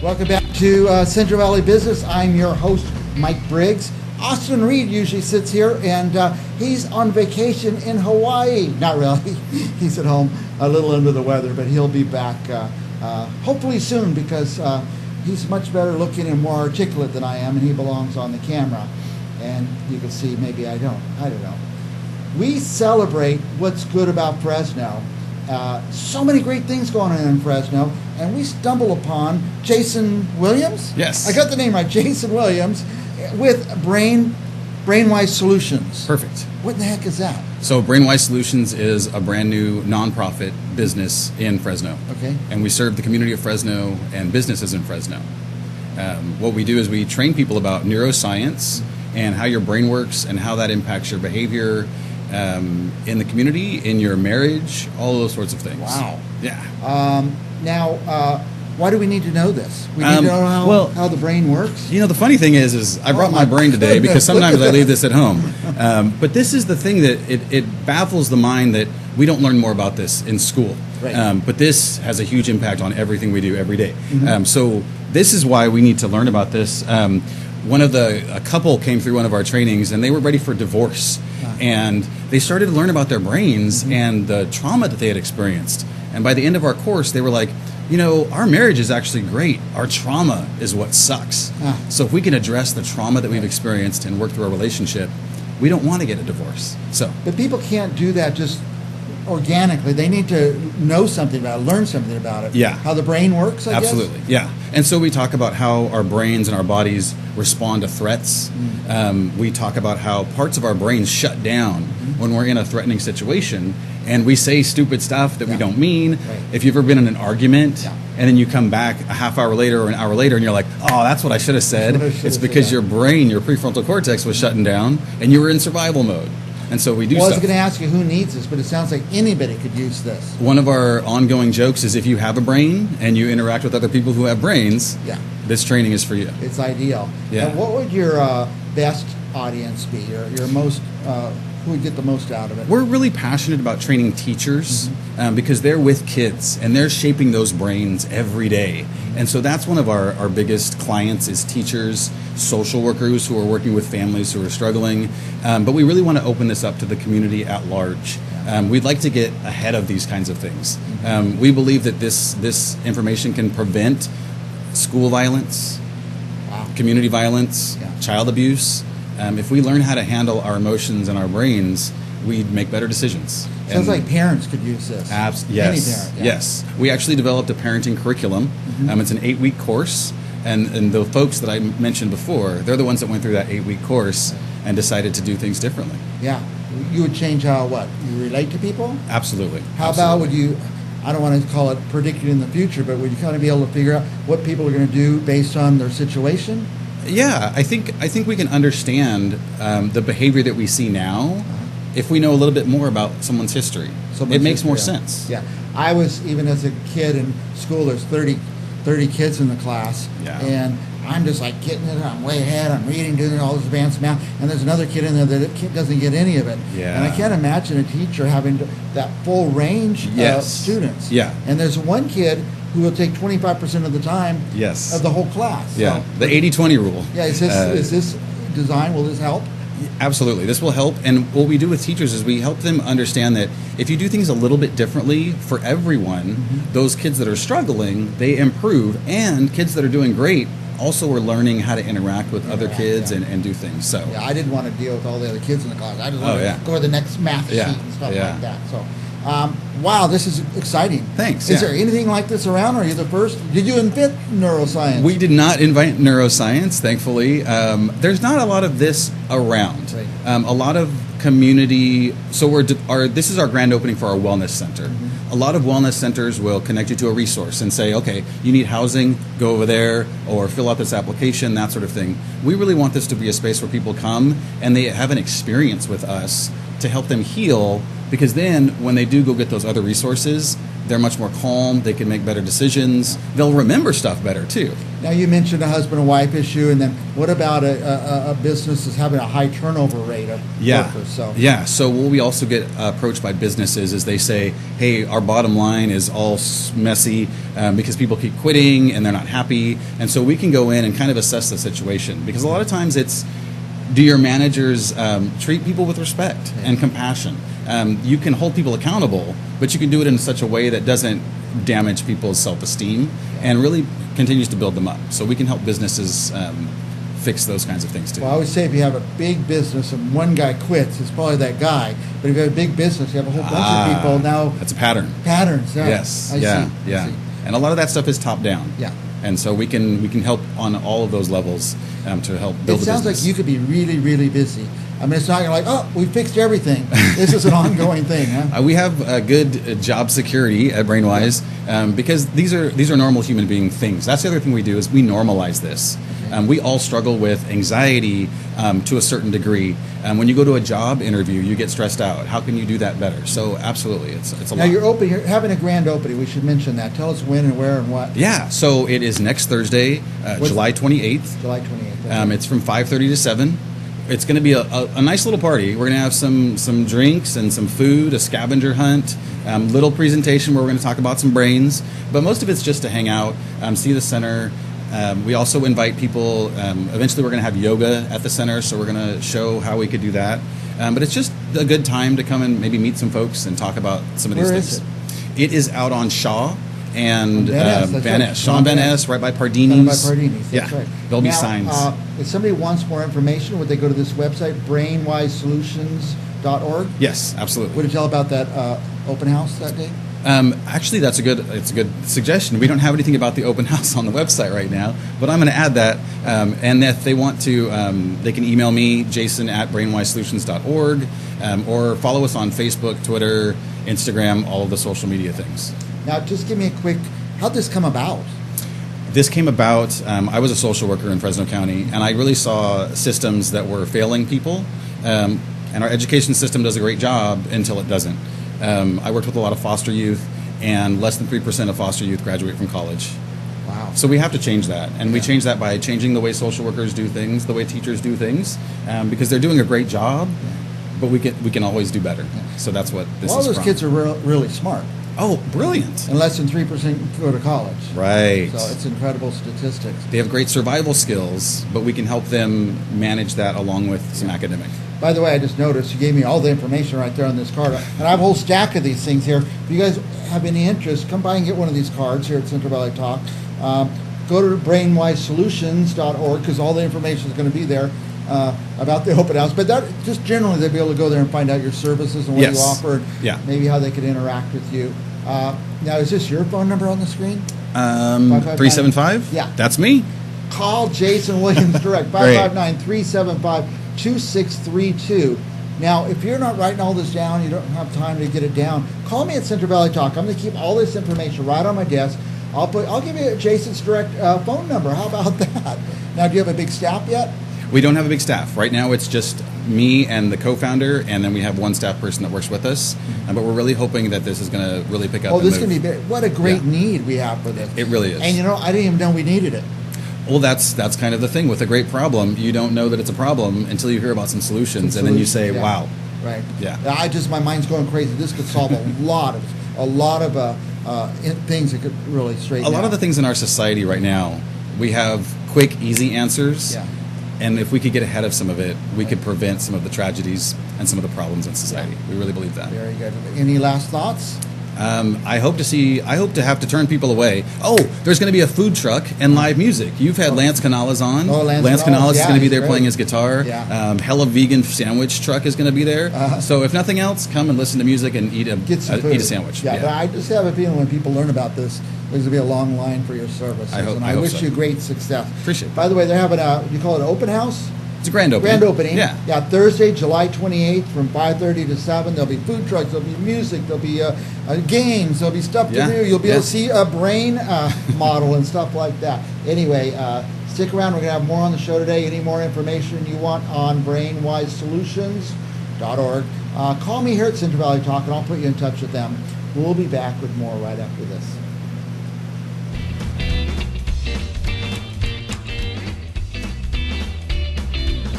Welcome back to Central Valley Business. I'm your host, Mike Briggs. Austin Reed usually sits here, and he's on vacation in Hawaii. Not really. He's at home a little under the weather, but he'll be back hopefully soon because he's much better looking and more articulate than I am, and he belongs on the camera. And you can see, maybe I don't know. We celebrate what's good about Fresno. So many great things going on in Fresno, and we stumble upon Jason Williams. Yes. I got the name right, Jason Williams, with Brainwise Solutions. Perfect. What the heck is that? So Brainwise Solutions is a brand new nonprofit business in Fresno. Okay. And we serve the community of Fresno and businesses in Fresno. What we do is we train people about neuroscience and how your brain works and how that impacts your behavior in the community, in your marriage, all those sorts of things. Wow. Yeah. Now, why do we need to know this? We need to know how the brain works? You know, the funny thing is I brought my brain today because sometimes I leave this at home. But this is the thing that it baffles the mind that we don't learn more about this in school. Right. But this has a huge impact on everything we do every day. Mm-hmm. So this is why we need to learn about this. A couple came through one of our trainings and they were ready for divorce. And they started to learn about their brains and the trauma that they had experienced. And by the end of our course, they were like, you know, our marriage is actually great. Our trauma is what sucks. So if we can address the trauma that we've experienced and work through our relationship, we don't want to get a divorce. But people can't do that just organically. They need to know something about it, learn something about it. Yeah. How the brain works, I guess? Absolutely, yeah. And so we talk about how our brains and our bodies respond to threats. We talk about how parts of our brains shut down when we're in a threatening situation, and we say stupid stuff that we don't mean. Right. If you've ever been in an argument and then you come back a half hour later or an hour later and you're like, oh, that's what I should have said. It's because your brain, your prefrontal cortex was shutting down and you were in survival mode. And so we do Well, I was stuff. going to ask you who needs this, but it sounds like anybody could use this. One of our ongoing jokes is if you have a brain and you interact with other people who have brains, this training is for you. It's ideal. Yeah. Now, what would your best audience be? Your most, who would get the most out of it? We're really passionate about training teachers because they're with kids and they're shaping those brains every day. And so that's one of our biggest clients is teachers, social workers who are working with families who are struggling. But we really want to open this up to the community at large. We'd like to get ahead of these kinds of things. We believe that this information can prevent school violence, community violence, child abuse. If we learn how to handle our emotions and our brains, we'd make better decisions. Sounds like parents could use this. Yes. Any parent, Yes. We actually developed a parenting curriculum. It's an 8-week course. And the folks that I mentioned before, they're the ones that went through that 8-week course and decided to do things differently. Yeah. You would change how what? You relate to people? Absolutely. How about would you, I don't want to call it predicting in the future, but would you kind of be able to figure out what people are going to do based on their situation? Yeah, I think we can understand the behavior that we see now if we know a little bit more about someone's history. It makes more sense. Yeah. I was, even as a kid in school, there's 30 kids in the class. Yeah. And I'm just like getting it. I'm way ahead. I'm reading, doing all this advanced math. And there's another kid in there that doesn't get any of it. Yeah. And I can't imagine a teacher having that full range of students. Yeah. And there's one kid who will take 25% of the time of the whole class. Yeah, So, the 80-20 rule. yeah, is this design, will this help? Absolutely. This will help. And what we do with teachers is we help them understand that if you do things a little bit differently for everyone, those kids that are struggling, they improve. And kids that are doing great also are learning how to interact with other kids and do things. So yeah, I didn't want to deal with all the other kids in the class. I just wanted to go to the next math sheet and stuff like that. So, wow, this is exciting. Thanks. Is there anything like this around? Are you the first? Did you invent neuroscience? We did not invent neuroscience, thankfully. There's not a lot of this around. Right. A lot of community. So this is our grand opening for our wellness center. A lot of wellness centers will connect you to a resource and say, okay, you need housing, go over there, or fill out this application, that sort of thing. We really want this to be a space where people come and they have an experience with us to help them heal because then when they do go get those other resources, they're much more calm. They can make better decisions. They'll remember stuff better too. Now, you mentioned a husband and wife issue, and then what about a business that's having a high turnover rate of workers? So what we also get approached by businesses is they say, hey, our bottom line is all messy because people keep quitting and they're not happy. And so we can go in and kind of assess the situation, because a lot of times it's, do your managers treat people with respect and compassion? You can hold people accountable, but you can do it in such a way that doesn't damage people's self-esteem and really continues to build them up. So we can help businesses fix those kinds of things too. Well, I always say if you have a big business and one guy quits, it's probably that guy. But if you have a big business, you have a whole bunch of people now. That's a pattern. Patterns, yeah. Yes. I see. And a lot of that stuff is top down. Yeah. And so we can help on all of those levels to help build It a sounds business. like you could be really, really busy. I mean, it's not like, oh, we fixed everything. This is an ongoing thing, huh? We have good job security at Brainwise because these are normal human being things. That's the other thing we do is we normalize this. We all struggle with anxiety to a certain degree. When you go to a job interview, you get stressed out. How can you do that better? So absolutely, it's a Now lot. you're having a grand opening. We should mention that. Tell us when and where and what. Yeah, so it is next Thursday, July 28th. July 28th. It's from 5:30 to 7. It's going to be a nice little party. We're going to have some drinks and some food, a scavenger hunt, little presentation where we're going to talk about some brains. But most of it's just to hang out, see the center. We also invite people. Eventually, we're going to have yoga at the center, so we're going to show how we could do that. But it's just a good time to come and maybe meet some folks and talk about some of these Where things. is It is out on Shaw and Van Ness, that's Van right. Ness. Shaw and Van Ness, right by Pardini's. Done by Pardini's, that's Yeah, right. there'll be Now, signs. If somebody wants more information, would they go to this website, brainwisesolutions.org? Yes, absolutely. Would you tell about that open house that day? Actually, it's a good suggestion. We don't have anything about the open house on the website right now, but I'm going to add that. And if they want to, they can email me, jason@brainwisesolutions.org, or follow us on Facebook, Twitter, Instagram, all of the social media things. Now, just give me a quick, how'd this come about? This came about, I was a social worker in Fresno County, and I really saw systems that were failing people. And our education system does a great job until it doesn't. I worked with a lot of foster youth, and less than 3% of foster youth graduate from college. Wow. So we have to change that, and we Yeah. change that by changing the way social workers do things, the way teachers do things, because they're doing a great job, but we can always do better. So that's what this All is those from. kids are really smart, Oh, brilliant. and less than 3% go to college. Right. So it's incredible statistics. They have great survival skills, but we can help them manage that along with some academic. By the way, I just noticed you gave me all the information right there on this card. And I have a whole stack of these things here. If you guys have any interest, come by and get one of these cards here at Central Valley Talk. Go to brainwisesolutions.org because all the information is going to be there about the open house. But that, just generally, they'll be able to go there and find out your services and what Yes. you offer, and Yeah. maybe how they could interact with you. Now, is this your phone number on the screen? 375? Yeah. That's me. Call Jason Williams direct, Great. 559-375-2632. Now, if you're not writing all this down, you don't have time to get it down, call me at Central Valley Talk. I'm going to keep all this information right on my desk. I'll give you Jason's direct phone number. How about that? Now, do you have a big staff yet? We don't have a big staff. Right now it's just me and the co-founder, and then we have one staff person that works with us. But we're really hoping that this is going to really pick up. Oh, and this is move. going to be big. What a great Yeah. need we have for this. It really is. And you know, I didn't even know we needed it. Well, that's kind of the thing with a great problem. You don't know that it's a problem until you hear about some solutions, and then you say, Yeah. "Wow." Right. Yeah. My mind's going crazy. This could solve a lot of things that could really straighten A lot out. of the things in our society right now, we have quick, easy answers. Yeah. And if we could get ahead of some of it, we could prevent some of the tragedies and some of the problems in society. We really believe that. Very good. Any last thoughts? I hope to have to turn people away. Oh, there's going to be a food truck and live music. You've had Lance Canales on. Oh, Lance Canales Canales, is yeah, going to be he's there great. playing his guitar. Yeah. Hella Vegan Sandwich Truck is going to be there. Uh-huh. So if nothing else, come and listen to music and eat Get some food. a sandwich. Yeah, but I just have a feeling when people learn about this, there's going to be a long line for your services. I hope- and I I hope wish so. you great success. Appreciate it. By the way, they're having you call it an open house? It's a grand opening. Grand opening. Yeah. Thursday, July 28th from 5:30 to 7. There'll be food trucks, there'll be music, there'll be games, there'll be stuff Yeah. to do. You'll be able Yeah. to see a brain model and stuff like that. Anyway, stick around. We're going to have more on the show today. Any more information you want on Brainwise Solutions, call me here at Central Valley Talk, and I'll put you in touch with them. We'll be back with more right after this.